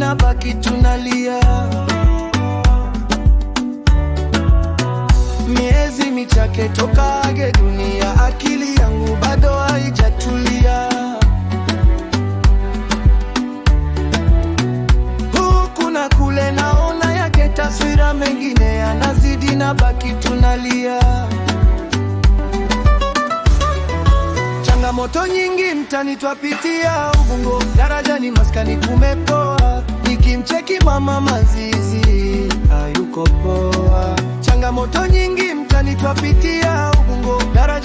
na baki tunalia. Miezi michache toka age dunia, akili yangu bado haijatulia. Huku na kule naona yake taswira, mengine yanazidi na baki tunalia. Changamoto nyingi mtani twapitia, Ubungo darajani maskani kumepoa. Nikimcheki mama Mazizi hayuko poa. Changamoto nyingi mtani twapitia, Ubungo darajani